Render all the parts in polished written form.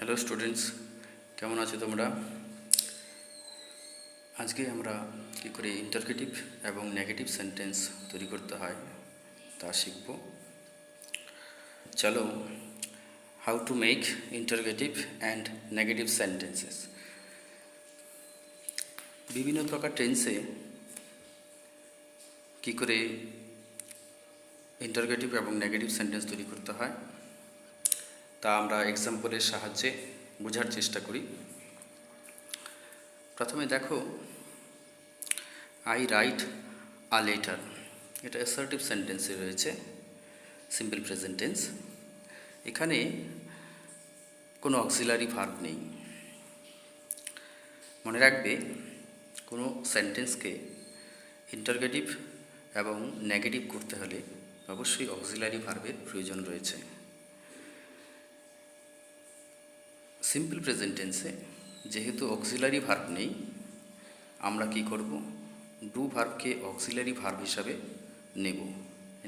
Hello students, কেমন আছো তোমরা? আজকে আমরা কী করে ইন্টারগেটিভ এবং নেগেটিভ সেন্টেন্স তৈরি করতে হয় তা শিখব। চলো, how to make interrogative and negative sentences. বিভিন্ন প্রকার টেন্সে কী করে ইন্টারগেটিভ এবং নেগেটিভ সেন্টেন্স তৈরি করতে হয় তা আমরা এক্সাম্পলের সাহায্যে বোঝার চেষ্টা করি। প্রথমে দেখো, আই রাইট আ লেটার, এটা অ্যাসার্টিভ সেন্টেন্সে রয়েছে, সিম্পল প্রেজেন্ট টেন্স। এখানে কোনো অক্সিলারি ভার্ব নেই। মনে রাখবে, কোনো সেন্টেন্সকে ইন্টারগেটিভ এবং নেগেটিভ করতে হলে অবশ্যই অক্সিলারি ভার্বের প্রয়োজন রয়েছে। সিম্পল প্রেজেন্ট টেন্সে যেহেতু অক্সিলারি ভার্ব নেই, আমরা কি করব, ডু ভার্বকে অক্সিলারি ভার্ব হিসাবে নেব,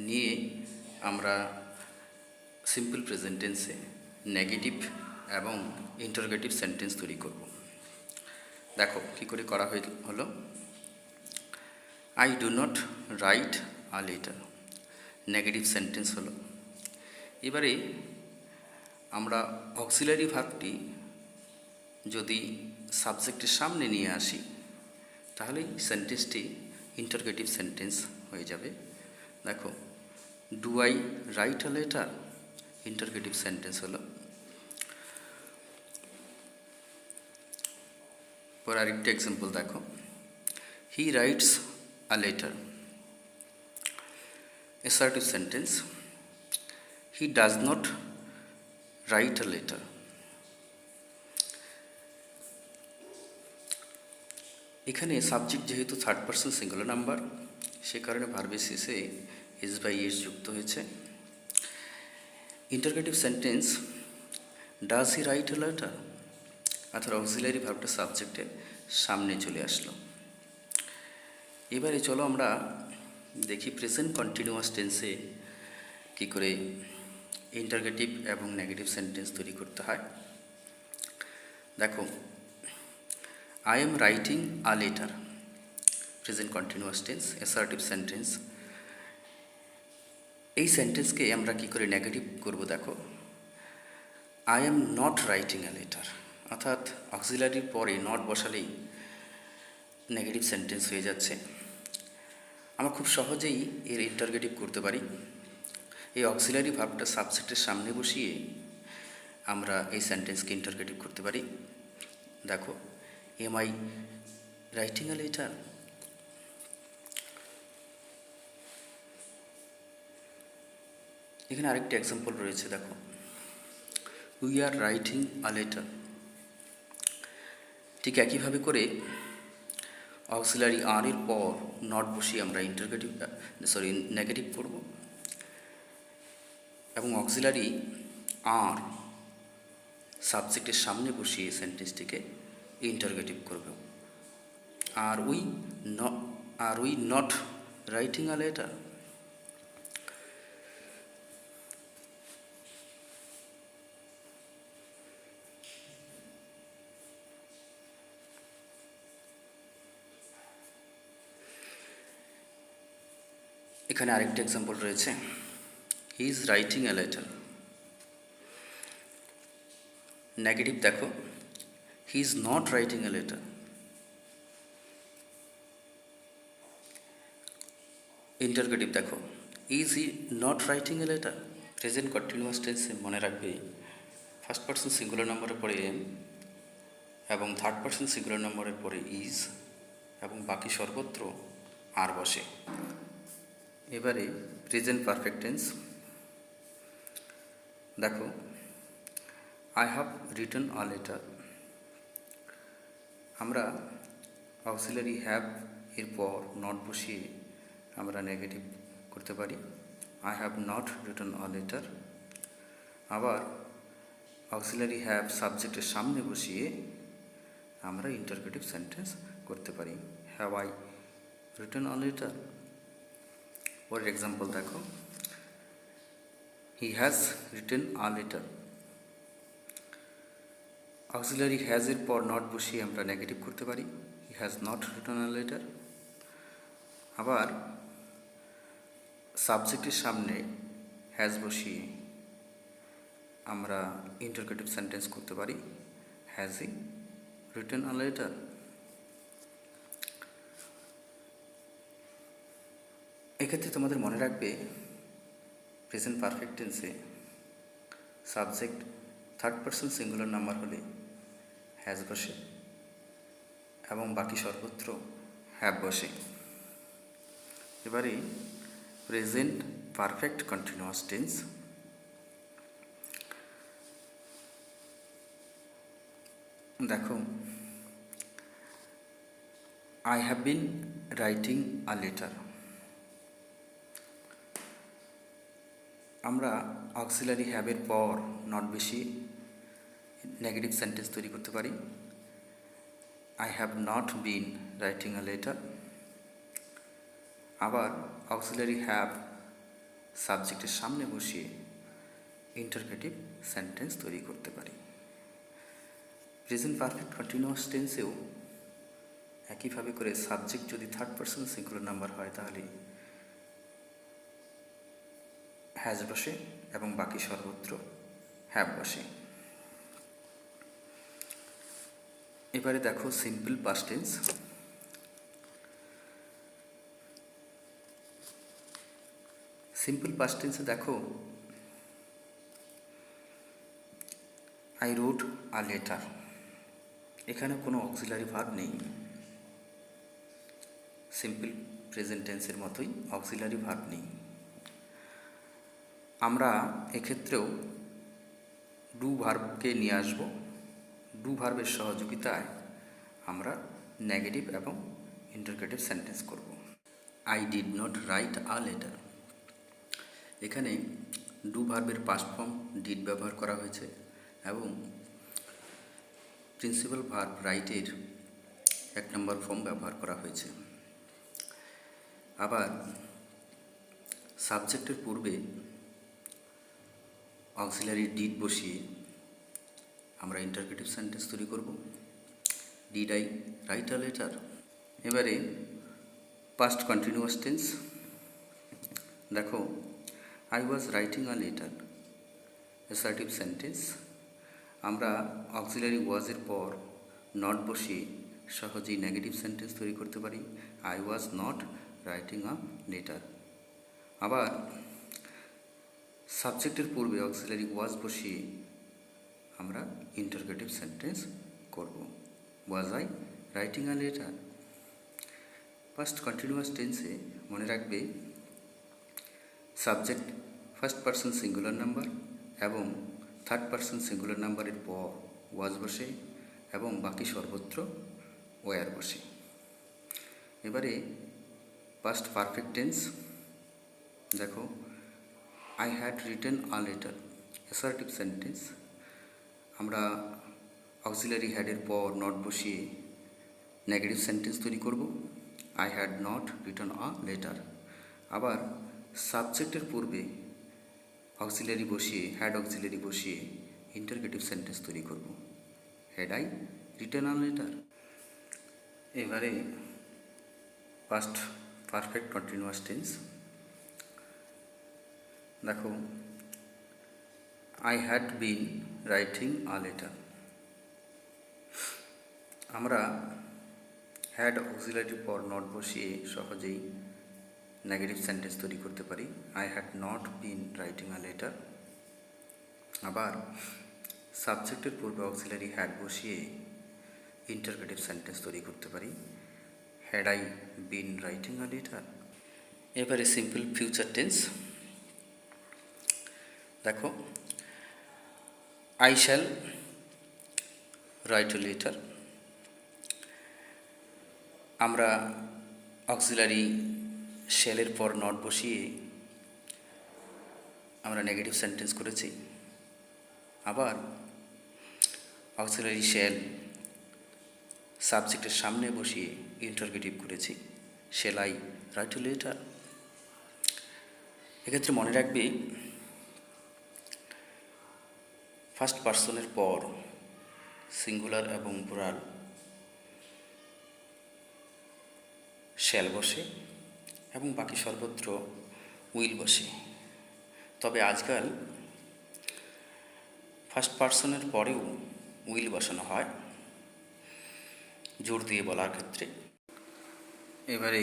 নিয়ে আমরা সিম্পল প্রেজেন্ট টেন্সে নেগেটিভ এবং ইন্টারগেটিভ সেন্টেন্স তৈরি করব। দেখো কী করে করা হলো। I do not write a letter, negative sentence হলো। এবারে আমরা অক্সিলারি ভার্বটি যদি সাবজেক্টের সামনে নিয়ে আসি, তাহলেই সেন্টেন্সটি ইন্টারগেটিভ সেন্টেন্স হয়ে যাবে। দেখো, do I write a letter, interrogative sentence হলো। পর আরেকটা এক্সাম্পল দেখো, he writes a letter, assertive sentence. He does not write a letter. এখানে সাবজেক্ট যেহেতু থার্ড পারসন সিঙ্গুলার নাম্বার, সে কারণে ভার্বের শেষে এস বাই এস যুক্ত হয়েছে। Interrogative sentence, does he write a letter, অর্থাৎ অক্সিলারি ভার্বটা সাবজেক্টের সামনে চলে আসলো। এবারে চলো আমরা দেখি প্রেজেন্ট কন্টিনিউয়াস টেন্সে কী করে ইন্টারগেটিভ এবং নেগেটিভ সেন্টেন্স তৈরি করতে হয়। দেখো, I am writing a letter, present continuous tense, assertive sentence. এই সেন্টেন্সকে আমরা কী করে নেগেটিভ করব। দেখো, I am not writing a letter, অর্থাৎ অক্সিলারির পরে নট বসালেই নেগেটিভ সেন্টেন্স হয়ে যাচ্ছে। আমরা খুব সহজেই এর ইন্টারগেটিভ করতে পারি। এই অক্সিলারি ভার্বটা সাবজেক্টের সামনে বসিয়ে আমরা এই সেন্টেন্সকে ইন্টারগেটিভ করতে পারি। দেখো, am I writing a letter. এখানে আরেকটি এক্সাম্পল রয়েছে, দেখো, we are writing a letter. ঠিক একইভাবে করে অক্সিলারি আর এর পর নট বসিয়ে আমরা নেগেটিভ করব, এবং অক্সিলারি আর সাবজেক্টের সামনে বসিয়ে সেন্টেন্সটিকে ইন্টারগেটিভ করব। আর we not writing a letter. এখানে আরেকটা এক্সাম্পল রয়েছে, he is writing a letter. Negative দেখো, he is not writing a letter. Interrogative দেখো, is he not writing a letter. Present continuous টেন্সে মনে রাখবে, ফার্স্ট পারসন সিঙ্গুলার নম্বরের পরে এম এবং থার্ড পারসন সিঙ্গুলার নম্বরের পরে ইজ এবং বাকি সর্বত্র আর বসে। এবারে প্রেজেন্ট পারফেক্ট টেন্স। দেখো, I have written a letter. আমরা অক্সিলারি হ্যাভ এরপর নট বসিয়ে আমরা নেগেটিভ করতে পারি, I have not written a letter. আবার অক্সিলারি হ্যাভ সাবজেক্টের সামনে বসিয়ে আমরা ইন্টারগেটিভ সেন্টেন্স করতে পারি, have I written a letter. For example দেখো, he has written a letter. Auxiliary হ্যাজের পর নট বসিয়ে আমরা নেগেটিভ করতে পারি, he has not written a letter. আবার সাবজেক্টের সামনে হ্যাজ বসিয়ে আমরা ইন্টারোগেটিভ সেন্টেন্স করতে পারি, has he written a letter. এক্ষেত্রে তোমাদের মনে রাখবে প্রেজেন্ট পারফেক্ট টেন্সে subject third person singular number হলে হ্যাজ বসে এবং বাকি সর্বত্র হ্যাভ বসে। এবারে প্রেজেন্ট পারফেক্ট কন্টিনিউয়াস টেন্স। দেখো, I have been writing a letter. আমরা অক্সিলারি হ্যাভের পর নট বেশি নেগেটিভ সেন্টেন্স তৈরি করতে পারি, I have not been writing a letter. আবার অক্সিলারি হ্যাভ সাবজেক্টের সামনে বসিয়ে ইন্টারোগেটিভ সেন্টেন্স তৈরি করতে পারি। প্রেজেন্ট পারফেক্ট কন্টিনিউয়াস টেন্সেও একইভাবে করে সাবজেক্ট যদি থার্ড পারসন সিঙ্গুলার নাম্বার হয় তাহলে হ্যাজ বসে এবং বাকি সর্বত্র হ্যাভ বসে। এবারে দেখো simple past tense. Simple past টেন্সে দেখো, আই রোট আ লেটার। এখানে কোনো অক্সিলারি ভার্ব নেই, সিম্পল প্রেজেন্ট টেন্সের মতোই অক্সিলারি ভার্ব নেই। আমরা এক্ষেত্রেও ডু ভার্বকে নিয়ে আসব। ডু ভার্বের সহযোগিতায় আমরা নেগেটিভ এবং ইন্টারোগেটিভ সেন্টেন্স করব। I did not write a letter. এখানে ডু ভার্বের পাস্ট ফর্ম ডিড ব্যবহার করা হয়েছে এবং প্রিন্সিপাল ভার্ব রাইটের 1 নম্বর ফর্ম ব্যবহার করা হয়েছে। আবার সাবজেক্টের পূর্বে অক্সিলারি ডিড বসিয়ে আমরা ইন্টারোগেটিভ সেন্টেন্স তৈরি করব, did I write a letter. এবারে পাস্ট কন্টিনিউয়াস টেন্স। দেখো, I was writing a letter, assertive sentence. আমরা অক্সিলারি ওয়াজের পর নট বসিয়ে সহজেই নেগেটিভ সেন্টেন্স তৈরি করতে পারি, I was not writing a letter. আবার সাবজেক্টের পূর্বে অক্সিলারি ওয়াজ বসিয়ে আমরা ইন্টারোগেটিভ সেন্টেন্স করব, was I writing a letter. First continuous টেন্সে মনে রাখবে subject first person singular number এবং থার্ড পারসন সিঙ্গুলার নাম্বারের পর ওয়াজ বসে এবং বাকি সর্বত্র ওয়ার বসে। এবারে পাস্ট পারফেক্ট টেন্স। দেখো, I had written a letter, assertive sentence. আমরা অক্সিলারি হ্যাডের পর নট বসিয়ে নেগেটিভ সেন্টেন্স তৈরি করব, I had not written a letter. আবার সাবজেক্টের পূর্বে অক্সিলারি বসিয়ে হ্যাড অক্সিলারি বসিয়ে ইন্টারোগেটিভ সেন্টেন্স তৈরি করব, had I written a letter. এবারে পাস্ট পারফেক্ট কন্টিনিউয়াস টেন্স। দেখো, I had been writing a letter. আমরা হ্যাড অক্সিলারির পর নট বসিয়ে সহজেই নেগেটিভ সেন্টেন্স তৈরি করতে পারি, I had not been writing a letter. আবার সাবজেক্টের পূর্বে অক্সিলারি হ্যাড বসিয়ে ইন্টারোগেটিভ সেন্টেন্স তৈরি করতে পারি, had I been writing a letter. এবারে সিম্পল ফিউচার টেন্স। দেখো, I shall write a letter. আমরা অক্সিলারি শ্যালের পর নট বসিয়ে আমরা নেগেটিভ সেন্টেন্স করেছি। আবার অক্সিলারি শ্যাল সাবজেক্টের সামনে বসিয়ে ইন্টারোগেটিভ করেছি, shall I write a letter. এক্ষেত্রে মনে রাখবে ফার্স্ট পার্সনের পর সিঙ্গুলার এবং প্লুরাল শ্যাল বসে এবং বাকি সর্বত্র উইল বসে। তবে আজকাল ফার্স্ট পার্সনের পরেও উইল বসানো হয় জোর দিয়ে বলার ক্ষেত্রে। এবারে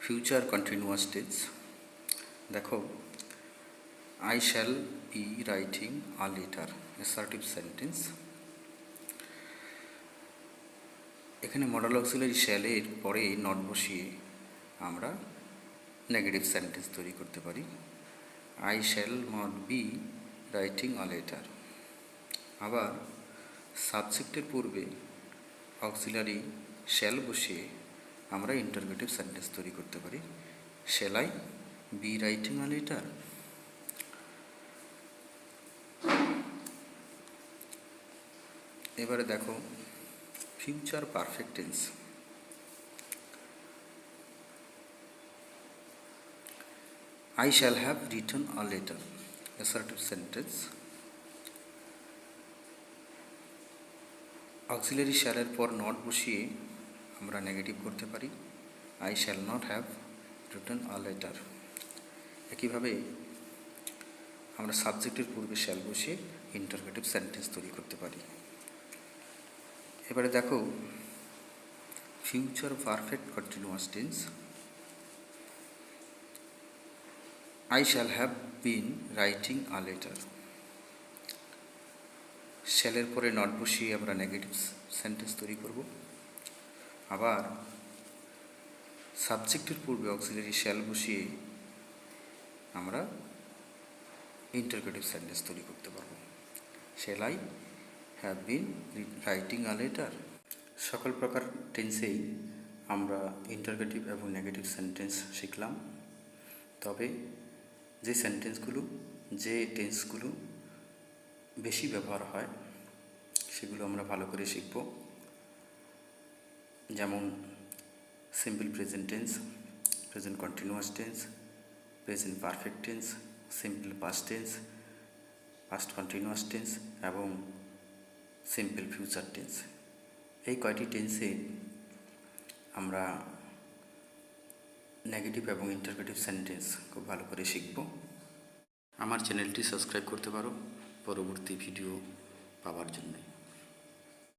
ফিউচার কন্টিনিউয়াস টেন্স দেখো, I shall be writing a letter, assertive sentence. এখানে মডাল অক্সিলারি শ্যালের পরে নট বসিয়ে আমরা নেগেটিভ সেন্টেন্স তৈরি করতে পারি। I shall not be writing a letter. আবার সাবজেক্টের পূর্বে অক্সিলারি শ্যাল বসিয়ে আমরা ইন্টারোগেটিভ সেন্টেন্স তৈরি করতে পারি। Shall I be writing a letter. এবারে দেখো future perfect tense. I shall have written a letter, assertive sentence. Auxiliary শ্যালের পর নট বসিয়ে আমরা নেগেটিভ করতে পারি, I shall not have written a letter. একইভাবে আমরা সাবজেক্টের পূর্বে শ্যাল বসিয়ে ইন্টারোগেটিভ সেন্টেন্স তৈরি করতে পারি। এবারে দেখো future perfect continuous tense. I shall have been writing a letter. শ্যালের পরে নট বসিয়ে আমরা নেগেটিভ সেন্টেন্স তৈরি করব। আবার সাবজেক্টের পূর্বে অক্সিলারি শ্যাল বসিয়ে আমরা ইন্টারোগেটিভ সেন্টেন্স তৈরি করতে পারব। Shall I have been writing a letter. সকল প্রকার টেন্সেই আমরা ইন্টারোগেটিভ এবং নেগেটিভ সেন্টেন্স শিখলাম। তবে যে টেন্সগুলো বেশি ব্যবহার হয় সেগুলো আমরা ভালো করে শিখব। যেমন simple present tense, present continuous tense, present perfect tense, simple past tense, past continuous tense এবং সিম্পল ফিউচার টেন্স। এই কয়টি টেন্সে আমরা নেগেটিভ এবং ইন্টারোগেটিভ সেন্টেন্স খুব ভালো করে শিখব। আমার চ্যানেলটি সাবস্ক্রাইব করতে পারো পরবর্তী ভিডিও পাওয়ার জন্য।